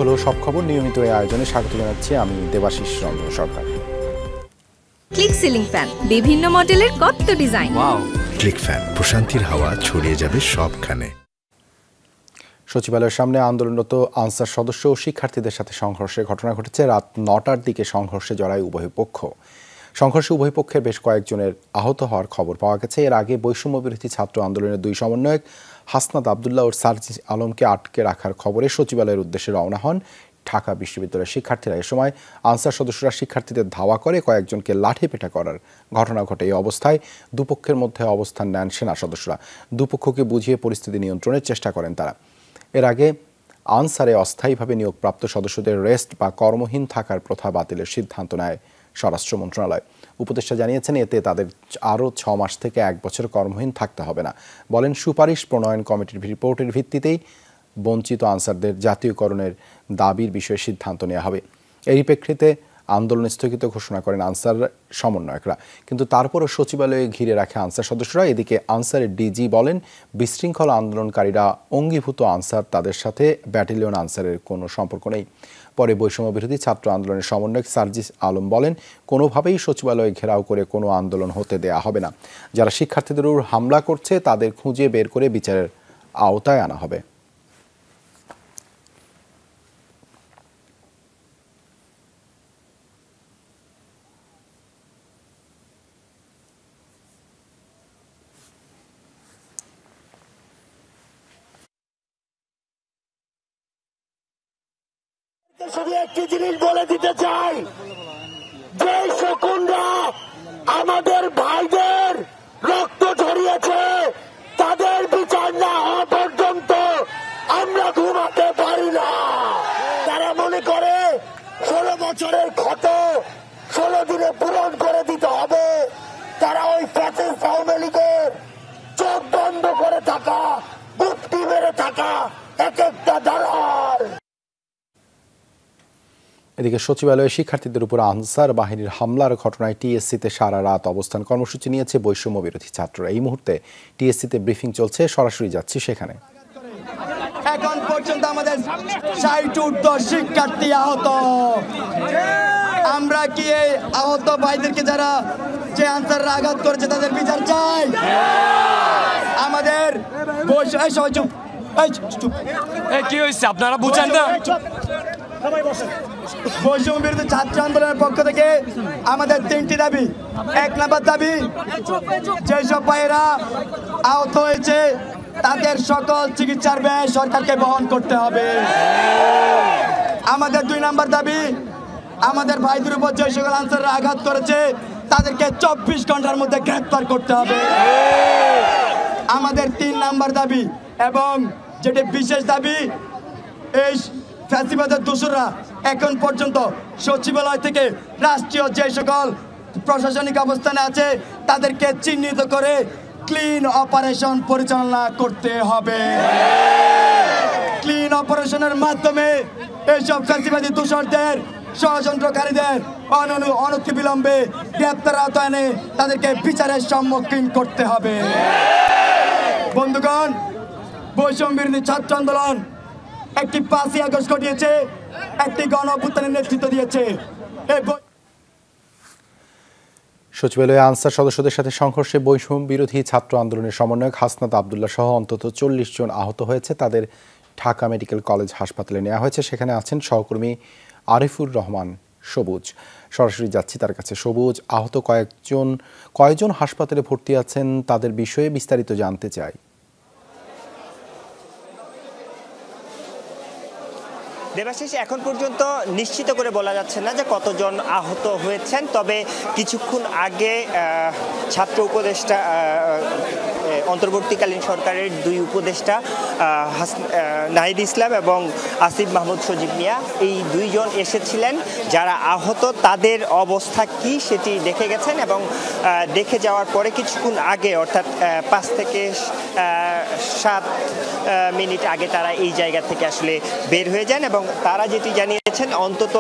আলো সব খবর নিয়মিত এই আয়োজনে স্বাগত জানাচ্ছি আমি দেবাশিস রঞ্জন সরকার। ক্লিক সিলিং ফ্যান, বিভিন্ন মডেলের কত ডিজাইন। ওয়াও, ক্লিক ফ্যান, প্রশান্তির হাওয়া ছড়িয়ে যাবে সবখানে। সচিবালয়ের সামনে আন্দোলনরত আনসার সদস্য ও শিক্ষার্থীদের সাথে সংঘর্ষের ঘটনা ঘটেছে। রাত ৯টার দিকে সংঘর্ষে জড়ায় উভয় পক্ষ। সংঘর্ষে উভয় পক্ষের বেশ কয়েকজনের আহত হওয়ার খবর পাওয়া গেছে। এর আগে বৈষম্য বিরোধী ছাত্র আন্দোলনের দুই সমন্বয়ক হাসনাত আবদুল্লাহ ও সার্জিস আলমকে আটকে রাখার খবরে সচিবালয়ের উদ্দেশ্যে রওনা হন ঢাকা বিশ্ববিদ্যালয়ের শিক্ষার্থীরা। এ সময় আনসার সদস্যরা শিক্ষার্থীদের ধাওয়া করে কয়েকজনকে লাঠিপেটা করার ঘটনা ঘটে। এই অবস্থায় দুপক্ষের মধ্যে অবস্থান নেন সেনা সদস্যরা। দুপক্ষকে বুঝিয়ে পরিস্থিতি নিয়ন্ত্রণের চেষ্টা করেন তারা। এর আগে আনসারে অস্থায়ীভাবে নিয়োগপ্রাপ্ত সদস্যদের রেস্ট বা কর্মহীন থাকার প্রথা বাতিলের সিদ্ধান্ত নেয় স্বরাষ্ট্র মন্ত্রণালয়। উপদেষ্টা জানিয়েছেন এতে তাদের আরও ৬ মাস থেকে ১ বছর কর্মহীন থাকতে হবে না। বলেন সুপারিশ প্রণয়ন কমিটির রিপোর্টের ভিত্তিতেই বঞ্চিত আনসারদের জাতীয়করণের দাবির বিষয়ে সিদ্ধান্ত নেওয়া হবে। এরই প্রেক্ষিতে আন্দোলন স্থগিত ঘোষণা করেন আনসার সমন্বয়করা, কিন্তু তারপরও সচিবালয়ে ঘিরে রাখে আনসার সদস্যরা। এদিকে আনসারের ডিজি বলেন বিশৃঙ্খলা আন্দোলনকারীরা অঙ্গীভূত আনসার, তাদের সাথে ব্যাটালিয়ন আনসারের কোনো সম্পর্ক নেই। পরে বৈষম্য বিরোধী ছাত্র আন্দোলনের সমন্বয়ক সার্জিস আলম বলেন কোনোভাবেই সচিবালয় ঘেরাও করে কোনো আন্দোলন হতে দেয়া হবে না। যারা শিক্ষার্থীদের উপর হামলা করছে তাদের খুঁজে বের করে বিচারের আওতায় আনা হবে। শুধু একটি জিনিস বলে দিতে চাই, যে শকুনরা আমাদের ভাইদের রক্ত ঝরিয়েছে তাদের বিচার না হওয়া পর্যন্ত আমরা ঘুমাতে পারি না। তারা মনে করে 16 বছরের ক্ষত 16 দিনে পূরণ করে দিতে হবে। তারা ওই ফ্যাসিস্ট আওয়ামী লীগের চোখ বন্ধ করে থাকা, গুপ্তি মেরে থাকা এক একটা দালাল। এদিকে সচিবালয়ে শিক্ষার্থীদের উপর আনসার বাহিনীর হামলার ঘটনায় টিএসসিতে সারা রাত অবস্থান কর্মসূচি নিয়েছে বৈষম্য বিরোধী ছাত্ররা। এই মুহূর্তে টিএসসিতে ব্রিফিং চলছে, সরাসরি যাচ্ছি সেখানে। এখন পর্যন্ত আমাদের 60 শিক্ষার্থী আহত। আমরা কি এই আহত ভাইদেরকে যারা যে আনসাররা আঘাত করেছে তাদের বিচার চাই? আমাদের কি হয়েছে আপনারা বুঝেন না? বৈষম্য বিরোধী ছাত্র আন্দোলনের পক্ষ থেকে আমাদের 3টি দাবি। 1 নম্বর দাবি, যেসব ভাইয়েরা আহত হয়েছে তাদের সকল চিকিৎসার ব্যয় সরকারকে বহন করতে হবে। আমাদের 2 নম্বর দাবি, আমাদের ভাইদের উপর যে সকল আনসাররা আঘাত করেছে তাদেরকে 24 ঘন্টার মধ্যে গ্রেফতার করতে হবে। আমাদের 3 নম্বর দাবি এবং যেটি বিশেষ দাবি, এই ফ্যাসিবাদের দোসররা এখন পর্যন্ত সচিবালয় থেকে রাষ্ট্রীয় যে সকল প্রশাসনিক অবস্থানে আছে তাদেরকে চিহ্নিত করে ক্লিন অপারেশন পরিচালনা করতে হবে। ক্লিন অপারেশনের মাধ্যমে এইসব ফ্যাসিবাদী দোসরদের, ষড়যন্ত্রকারীদের অনতিবিলম্বে গ্রেপ্তার আওতায় এনে তাদেরকে বিচারের সম্মুখীন করতে হবে। বন্ধুগণ, বৈষম্য বিরোধী ছাত্র আন্দোলন একটি 5ই আগস্ট ঘটিয়েছে, একটি গণ অভ্যুত্থানের নেতৃত্ব দিয়েছে। সচিবালয়ে আনসার সদস্যদের সাথে সংঘর্ষে বৈষম্য বিরোধী ছাত্র আন্দোলনের সমন্বয়ক হাসনাত আবদুল্লাহ সহ অন্তত 40 জন আহত হয়েছে। তাদের ঢাকা মেডিকেল কলেজ হাসপাতালে নেওয়া হয়েছে। সেখানে আছেন সহকর্মী আরিফুর রহমান সবুজ। সরাসরি যাচ্ছি তার কাছে। সবুজ, আহত কয়েকজন হাসপাতালে ভর্তি আছেন, তাদের বিষয়ে বিস্তারিত জানতে চাই। দেবাশিস, এখন পর্যন্ত নিশ্চিত করে বলা যাচ্ছে না যে কতজন আহত হয়েছেন, তবে কিছুক্ষণ আগে ছাত্র উপদেষ্টা, অন্তর্বর্তীকালীন সরকারের 2 উপদেষ্টা নাহিদ ইসলাম এবং আসিফ মাহমুদ সজীব মিয়া, এই 2 জন এসেছিলেন। যারা আহত তাদের অবস্থা কি সেটি দেখে গেছেন এবং দেখে যাওয়ার পরে কিছুক্ষণ আগে, অর্থাৎ 5 থেকে 7 মিনিট আগে তারা এই জায়গা থেকে আসলে বের হয়ে যান এবং তারা যেটি জানিয়েছেন অন্তত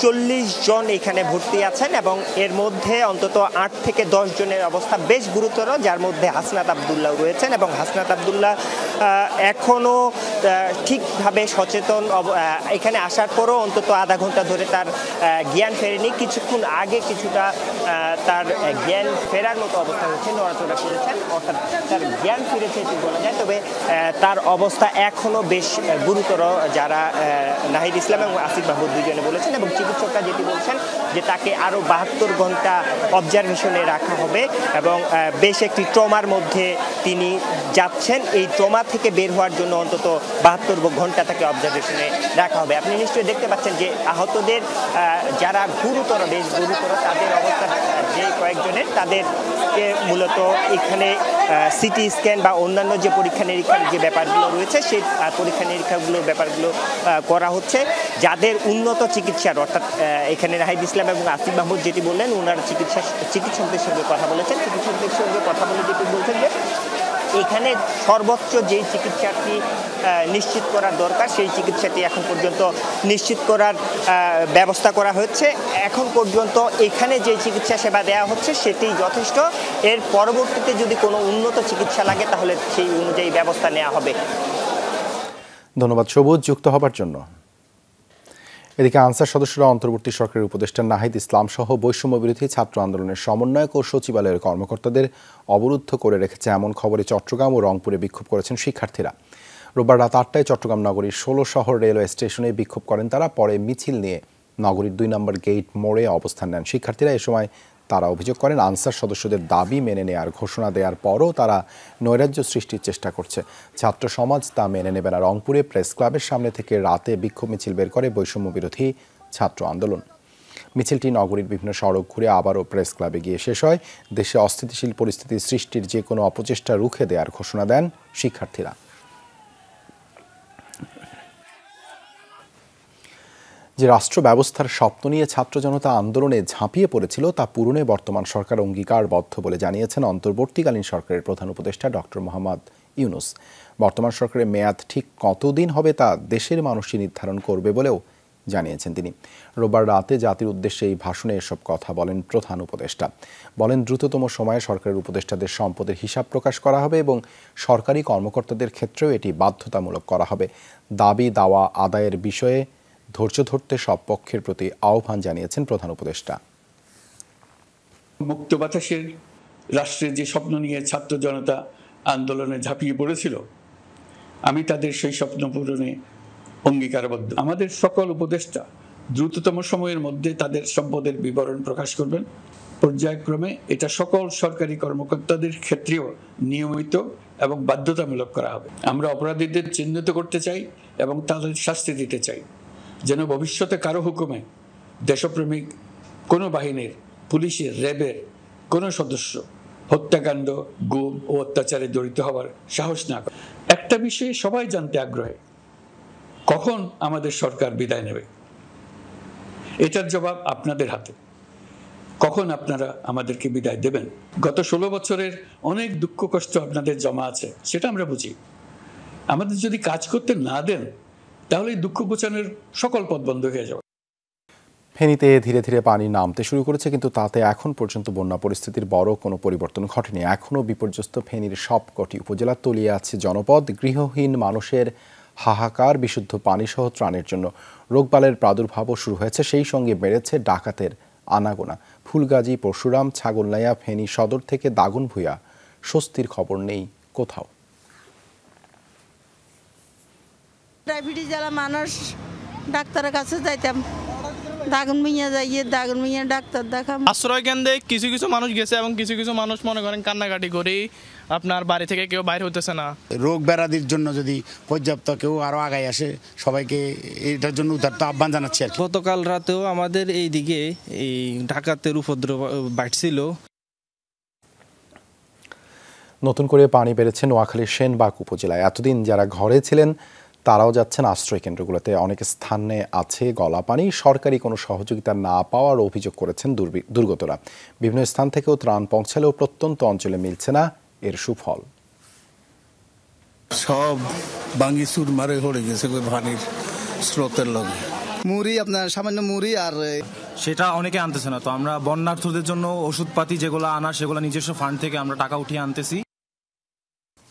40 জন এখানে ভর্তি আছেন এবং এর মধ্যে অন্তত 8 থেকে 10 জনের অবস্থা বেশ গুরুতর, যার মধ্যে হাসনাত আবদুল্লাহ রয়েছেন এবং হাসনাত আবদুল্লাহ এখনও ঠিকভাবে সচেতন এখানে আসার পরও অন্তত আধা ঘন্টা ধরে তার জ্ঞান ফেরেনি। কিছুক্ষণ আগে কিছুটা তার জ্ঞান ফেরার মতো অবস্থা হচ্ছে, নড়াচড়া করেছেন, অর্থাৎ তার জ্ঞান ফিরেছে এটি বলা যায়। তবে তার অবস্থা এখনো বেশ গুরুতর, যারা নাহিদ ইসলাম এবং আসিফ মাহমুদ দুজনে বলেছেন, এবং চিকিৎসকরা যেটি বলছেন যে তাকে আরও 72 ঘন্টা অবজারভেশনে রাখা হবে এবং বেশ একটি ট্রমার মধ্যে তিনি যাচ্ছেন। এই ট্রমা থেকে বের হওয়ার জন্য অন্তত 72 ঘন্টা তাকে অবজারভেশনে রাখা হবে। আপনি নিশ্চয়ই দেখতে পাচ্ছেন যে আহতদের যারা গুরুতর, বেশ গুরুতর, তাদের অবস্থা যে কয়েকজনের, তাদেরকে মূলত এখানে সিটি স্ক্যান বা অন্যান্য যে পরীক্ষা নিরীক্ষার যে ব্যাপারগুলো রয়েছে সেই পরীক্ষা নিরীক্ষাগুলোর ব্যাপারগুলো করা হচ্ছে। যাদের উন্নত চিকিৎসার, অর্থাৎ এখানে নাহিদ ইসলাম এবং আসিফ মাহমুদ যেটি বললেন, ওনারা চিকিৎসকদের সঙ্গে কথা বলেছেন, চিকিৎসকদের সঙ্গে কথা বলে যেটি বলছেন যে এখানে সর্বোচ্চ যেই চিকিৎসাটি নিশ্চিত করার দরকার সেই চিকিৎসাটি এখন পর্যন্ত নিশ্চিত করার ব্যবস্থা করা হচ্ছে। এখন পর্যন্ত এখানে যে চিকিৎসা সেবা দেওয়া হচ্ছে সেটি যথেষ্ট। এর পরবর্তীতে যদি কোনো উন্নত চিকিৎসা লাগে তাহলে সেই অনুযায়ী ব্যবস্থা নেওয়া হবে। ধন্যবাদ সবুজ যুক্ত হবার জন্য। এদিকে আনসার সদস্যরা অন্তর্বর্তী সরকারের উপদেষ্টা নাহিদ ইসলাম সহ বৈষম্য বিরোধী ছাত্র আন্দোলনের সমন্বয়ক ও সচিবালয়ের কর্মকর্তাদের অবরুদ্ধ করে রেখেছে এমন খবরে চট্টগ্রাম ও রংপুরে বিক্ষোভ করেছেন শিক্ষার্থীরা। রোববার রাত 8টায় চট্টগ্রাম নগরীর 16 শহর রেলওয়ে স্টেশনে বিক্ষোভ করেন তারা। পরে মিছিল নিয়ে নগরীর 2 নম্বর গেট মোড়ে অবস্থান নেন শিক্ষার্থীরা। এ সময় তারা অভিযোগ করেন আনসার সদস্যদের দাবি মেনে নেওয়ার ঘোষণা দেওয়ার পরও তারা নৈরাজ্য সৃষ্টির চেষ্টা করছে। ছাত্র সমাজ তা মেনে নেবে না। রংপুরে প্রেস ক্লাবের সামনে থেকে রাতে বিক্ষোভ মিছিল বের করে বৈষম্য বিরোধী ছাত্র আন্দোলন। মিছিলটি নগরীর বিভিন্ন সড়ক ঘুরে আবারও প্রেস ক্লাবে গিয়ে শেষ হয়। দেশে অস্থিতিশীল পরিস্থিতি সৃষ্টির যে কোনো অপচেষ্টা রুখে দেওয়ার ঘোষণা দেন শিক্ষার্থীরা। যে রাষ্ট্র ব্যবস্থার স্বপ্ন নিয়ে ছাত্র জনতা আন্দোলনে ঝাঁপিয়ে পড়েছিল তা পূরণে বর্তমান সরকার অঙ্গীকারবদ্ধ বলে জানিয়েছেন অন্তর্বর্তীকালীন সরকারের প্রধান উপদেষ্টা ডক্টর মোহাম্মদ ইউনূস। বর্তমান সরকারের মেয়াদ ঠিক কতদিন হবে তা দেশের মানুষই নির্ধারণ করবে বলেও জানিয়েছেন তিনি। রোববার রাতে জাতির উদ্দেশ্যে এই ভাষণে এসব কথা বলেন প্রধান উপদেষ্টা। বলেন দ্রুততম সময়ে সরকারের উপদেষ্টাদের সম্পদের হিসাব প্রকাশ করা হবে এবং সরকারি কর্মকর্তাদের ক্ষেত্রেও এটি বাধ্যতামূলক করা হবে। দাবি দাওয়া আদায়ের বিষয়ে ধৈর্য ধরতে সব পক্ষের প্রতি আহ্বান জানিয়েছেন প্রধান উপদেষ্টা। মুক্ত বাতাসের রাষ্ট্রের যে স্বপ্ন নিয়ে ছাত্র জনতা আন্দোলনে ঝাঁপিয়ে পড়েছিল, আমি তাদের সেই স্বপ্ন পূরণে অঙ্গীকারবদ্ধ। আমাদের সকল উপদেষ্টা দ্রুততম সময়ের মধ্যে তাদের সম্পদের বিবরণ প্রকাশ করবেন। পর্যায়ক্রমে এটা সকল সরকারি কর্মকর্তাদের ক্ষেত্রেও নিয়মিত এবং বাধ্যতামূলক করা হবে। আমরা অপরাধীদের চিহ্নিত করতে চাই এবং তাদের শাস্তি দিতে চাই, যেন ভবিষ্যতে কারো হুকুমে দেশপ্রেমিক কোনো বাহিনীর, পুলিশের, র্যাবের কোনো সদস্য হত্যাকাণ্ড, গুম ও অত্যাচারে জড়িত হওয়ার সাহস না করে। একটা বিষয়ে সবাই জানতে আগ্রহী, কখন আমাদের সরকার বিদায় নেবে। এটার জবাব আপনাদের হাতে। কখন আপনারা আমাদেরকে বিদায় দেবেন? গত 16 বছরের অনেক দুঃখ কষ্ট আপনাদের জমা আছে, সেটা আমরা বুঝি। আমাদের যদি কাজ করতে না দেন তাহলে দুঃখ ঘোচানোর সকল পথ বন্ধ হয়ে যাবে। ফেনীতে ধীরে ধীরে পানি নামতে শুরু করেছে, কিন্তু তাতে এখন পর্যন্ত বন্যা পরিস্থিতির বড় কোনো পরিবর্তন ঘটেনি। এখনও বিপর্যস্ত ফেনীর সবকটি উপজেলা, তলিয়ে আছে জনপদ। গৃহহীন মানুষের হাহাকার, বিশুদ্ধ পানিসহ ত্রাণের জন্য রোগবালের প্রাদুর্ভাবও শুরু হয়েছে। সেই সঙ্গে বেড়েছে ডাকাতের আনাগোনা। ফুলগাজী, পরশুরাম, ছাগলনাইয়া, ফেনী সদর থেকে দাগনভূঞা স্বস্তির খবর নেই কোথাও। ডায়াবেটিস জ্বালা মানুষ, ডাক্তারের কাছে যাইতাম, দাগনভূঞা যাইয়ে দাগনভূঞা ডাক্তার দেখাম। আশ্রয় কেন্দ্রে কিছু কিছু মানুষ গেছে এবং কিছু কিছু মানুষ মনে করেন কান্নাকাটি করে আপনার বাড়ি থেকে কেউ বাইরে হতেছে না। রোগ ব্যাধির জন্য যদি পর্যাপ্ত কেউ আরো আগায় আসে, সবাইকে এটার জন্য উদারত আহ্বান জানাচ্ছি। গতকাল রাতেও আমাদের এই দিকে এই ডাকাতের উপদ্রব বাড়ছিল। নতুন করে পানি বেড়েছে নোয়াখালীর সেনবাগ উপজেলায়। এতদিন যারা ঘরে ছিলেন তারাও যাচ্ছেন আশ্রয় কেন্দ্রগুলোতে। অনেক স্থানে আছে গলা পানি। সরকারি কোনো সহযোগিতা না পাওয়ার অভিযোগ করেছেন দুর্গতরা। বিভিন্ন স্থান থেকেও ত্রাণ পৌঁছালেও প্রত্যন্ত অঞ্চলে মিলছে না এর সুফল। সব ভাঙি চুর মারে হয়ে গেছে পানির স্রোতের লগে। মুড়ি, আপনার সামান্য মুড়ি, আর সেটা অনেকে আনতেছে না। তো আমরা বন্যার্থদের জন্য ওষুধপাতি যেগুলো আনার, সেগুলো নিজস্ব ফান্ড থেকে আমরা টাকা উঠিয়ে আনতেছি।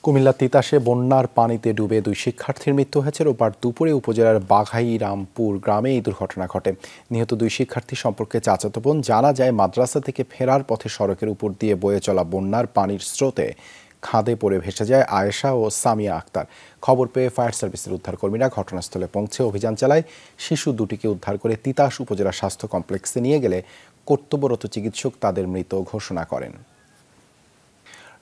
কুমিল্লা তিতাসে বন্যার পানিতে ডুবে 2 শিক্ষার্থীর মৃত্যু হয়েছে। রোববার দুপুরে উপজেলার বাঘাইরামপুর গ্রামে এই দুর্ঘটনা ঘটে। নিহত 2 শিক্ষার্থী সম্পর্কে চাচাতো বোন। জানা যায়, মাদ্রাসা থেকে ফেরার পথে সড়কের উপর দিয়ে বয়ে চলা বন্যার পানির স্রোতে খাদে পড়ে ভেসে যায় আয়েশা ও সামিয়া আক্তার। খবর পেয়ে ফায়ার সার্ভিসের উদ্ধারকর্মীরা ঘটনাস্থলে পৌঁছে অভিযান চালায়। শিশু দুটিকে উদ্ধার করে তিতাস উপজেলা স্বাস্থ্য কমপ্লেক্সে নিয়ে গেলে কর্তব্যরত চিকিৎসক তাদের মৃত ঘোষণা করেন।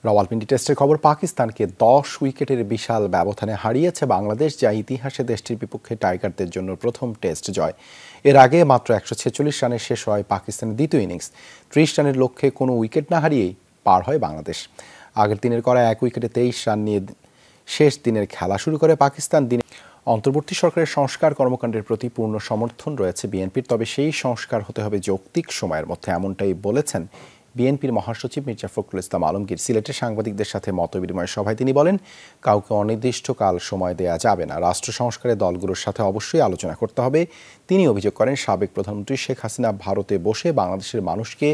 রাওয়ালপিন্ডি টেস্টের খবর। পাকিস্তানকে 10 উইকেটের বিশাল ব্যবধানে হারিয়েছে বাংলাদেশ, যা ইতিহাসে দেশটির বিপক্ষে টাইগারদের জন্য প্রথম টেস্ট জয়। এর আগে মাত্র 146 রানে শেষ হয় পাকিস্তানের দ্বিতীয় ইনিংস। 30 রানের লক্ষ্যে কোনো উইকেট না হারিয়েই পার হয় বাংলাদেশ। আগের দিনের করা 1 উইকেটে 23 রান নিয়ে শেষ দিনের খেলা শুরু করে পাকিস্তান। দিনে অন্তর্বর্তী সরকারের সংস্কার কর্মকাণ্ডের প্রতি পূর্ণ সমর্থন রয়েছে বিএনপির, তবে সেই সংস্কার হতে হবে যৌক্তিক সময়ের মধ্যে, এমনটাই বলেছেন বিএনপির মহাসচিব মির্জা ফখরুল ইসলাম আলমগীর। সিলেটে সাংবাদিকদের সাথে মতবিনিময় সভায় তিনি বলেন, কাউকে অনির্দিষ্টকাল সময় দেয়া যাবে না, রাষ্ট্র সংস্কারে দলগুলোর সাথে অবশ্যই আলোচনা করতে হবে। তিনি অভিযোগ করেন, সাবেক প্রধানমন্ত্রী শেখ হাসিনা ভারতে বসে বাংলাদেশের মানুষকে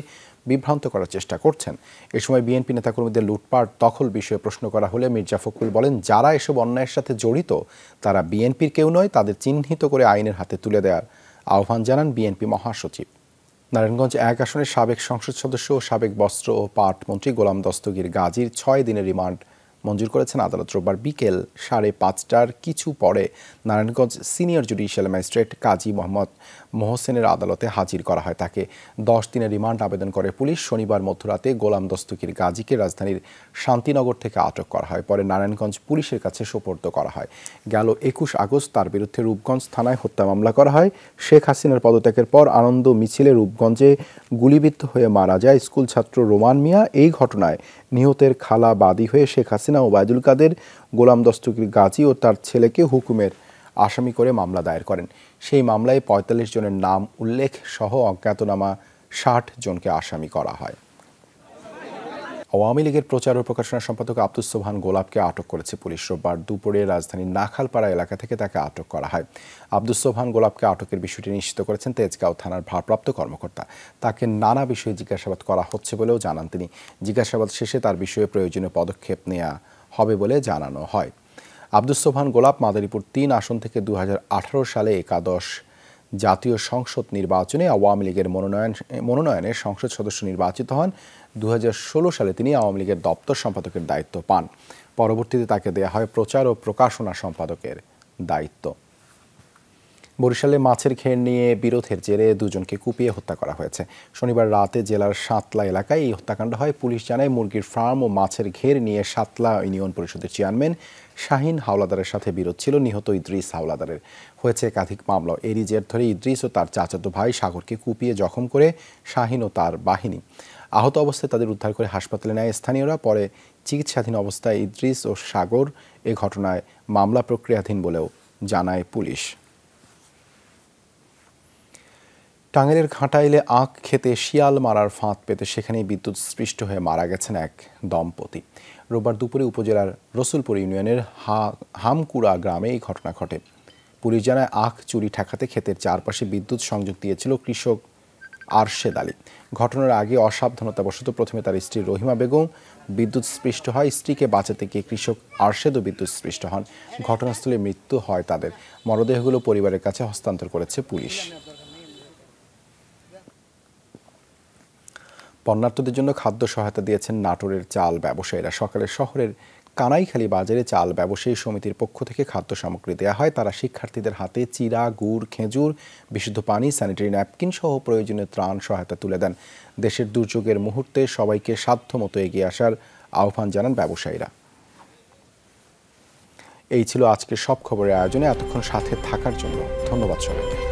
বিভ্রান্ত করার চেষ্টা করছেন। এ সময় বিএনপি নেতাকর্মীদের লুটপাট দখল বিষয়ে প্রশ্ন করা হলে মির্জা ফখরুল বলেন, যারা এসব অন্যায়ের সাথে জড়িত তারা বিএনপির কেউ নয়, তাদের চিহ্নিত করে আইনের হাতে তুলে দেওয়ার আহ্বান জানান বিএনপি মহাসচিব। নারায়ণগঞ্জ 1 আসনের সাবেক সংসদ সদস্য ও সাবেক বস্ত্র ও পাট মন্ত্রী গোলাম দস্তগীর গাজীর 6 দিনের রিমান্ড মঞ্জুর করেছেন আদালত। রোববার বিকেল 5:30টার কিছু পরে Narayanganj senior judicial magistrate Kazi Mohammad মোহসেনের আদালতে হাজির করা হয়। তাকে 10 দিনের রিমান্ড আবেদন করে পুলিশ। শনিবার মধ্যরাতে গোলাম দস্তগীর গাজীকে রাজধানীর শান্তিনগর থেকে আটক করা হয়, পরে নারায়ণগঞ্জ পুলিশের কাছে সোপর্দ করা হয়। গেল 21 আগস্ট তার বিরুদ্ধে রূপগঞ্জ থানায় হত্যা মামলা করা হয়। শেখ হাসিনার পদত্যাগের পর আনন্দ মিছিলে রূপগঞ্জে গুলিবিদ্ধ হয়ে মারা যায় স্কুল ছাত্র রোমান মিয়া। এই ঘটনায় নিহতের খালা বাদী হয়ে শেখ হাসিনা, ওবায়দুল কাদের, গোলাম দস্তগীর গাজী ও তার ছেলেকে হুকুমের আসামি করে মামলা দায়ের করেন। সেই মামলায় 45 জনের নাম উল্লেখ সহ অজ্ঞাতনামা 60 জনকে আসামি করা হয়। আওয়ামী লীগের প্রচার ও প্রকাশনা সম্পাদক আব্দুস সোবহান গোলাপকে আটক করেছে পুলিশ। রোববার দুপুরে রাজধানীর নাখালপাড়া এলাকা থেকে তাকে আটক করা হয়। আব্দুস সোবহান গোলাপকে আটকের বিষয়টি নিশ্চিত করেছেন তেজগাঁও থানার ভারপ্রাপ্ত কর্মকর্তা। তাকে নানা বিষয়ে জিজ্ঞাসাবাদ করা হচ্ছে বলেও জানান তিনি। জিজ্ঞাসাবাদ শেষে তার বিষয়ে প্রয়োজনীয় পদক্ষেপ নেওয়া হবে বলে জানানো হয়। আব্দুস সোবহান গোলাপ মাদারীপুর 3 আসন থেকে 2018 সালে একাদশ জাতীয় সংসদ নির্বাচনে আওয়ামী লীগের মনোনয়নে সংসদ সদস্য নির্বাচিত হন। 2016 সালে তিনি আওয়ামী লীগের দপ্তর সম্পাদকের দায়িত্ব পান। পরবর্তীতে তাকে দেয়া হয় প্রচার ও প্রকাশনা সম্পাদকের দায়িত্ব। বরিশালে মাছের ঘের নিয়ে বিরোধের জেরে 2 জনকে কুপিয়ে হত্যা করা হয়েছে। শনিবার রাতে জেলার সাতলা এলাকায় এই হত্যাকাণ্ড হয়। পুলিশ জানায়, মুরগির ফার্ম ও মাছের ঘের নিয়ে সাতলা ইউনিয়ন পরিষদের চেয়ারম্যান শাহিন হাওলাদারের সাথে বিরোধ ছিল নিহত ইদ্রিস হাওলাদারের। হয়েছে একাধিক মামলা। এরই জের ধরে ইদ্রিস ও তার চাচাতো ভাই সাগরকে কুপিয়ে জখম করে শাহিন ও তার বাহিনী। আহত অবস্থায় তাদের উদ্ধার করে হাসপাতালে নেয় স্থানীয়রা। পরে চিকিৎসাধীন অবস্থায় ইদ্রিস ও সাগর এ ঘটনায় মামলা প্রক্রিয়াধীন বলেও জানায় পুলিশ। টাঙ্গাইলের ঘাটাইলে আখ খেতে শিয়াল মারার ফাঁদ পেতে সেখানেই বিদ্যুৎ স্পৃষ্ট হয়ে মারা গেছেন এক দম্পতি। রোববার দুপুরে উপজেলার রসুলপুর ইউনিয়নের হামকুড়া গ্রামে এই ঘটনা ঘটে। পুলিশ জানায়, আখ চুরি ঠেকাতে ক্ষেতের চারপাশে বিদ্যুৎ সংযোগ দিয়েছিল কৃষক আরশেদ আলী। ঘটনার আগে অসাবধানতাবশত প্রথমে তার স্ত্রী রহিমা বেগম বিদ্যুৎ স্পৃষ্ট হয়। স্ত্রীকে বাঁচাতে গিয়ে কৃষক আরশেদও বিদ্যুৎ স্পৃষ্ট হন। ঘটনাস্থলে মৃত্যু হয় তাদের। মরদেহগুলো পরিবারের কাছে হস্তান্তর করেছে পুলিশ। বন্যার্তদের জন্য খাদ্য সহায়তা দিয়েছেন নাটোরের চাল ব্যবসায়ীরা। সকালে শহরের কানাইখালী বাজারে চাল ব্যবসায়ী সমিতির পক্ষ থেকে খাদ্য সামগ্রী দেওয়া হয়। তারা শিক্ষার্থীদের হাতে চিড়া, গুড়, খেজুর, বিশুদ্ধ পানি, স্যানিটারি ন্যাপকিন সহ প্রয়োজনীয় ত্রাণ সহায়তা তুলে দেন। দেশের দুর্যোগের মুহূর্তে সবাইকে সাধ্যমতো এগিয়ে আসার আহ্বান জানান ব্যবসায়ীরা। এই ছিল আজকের সব খবরের আয়োজনে। এতক্ষণ সাথে থাকার জন্য ধন্যবাদ সবাইকে।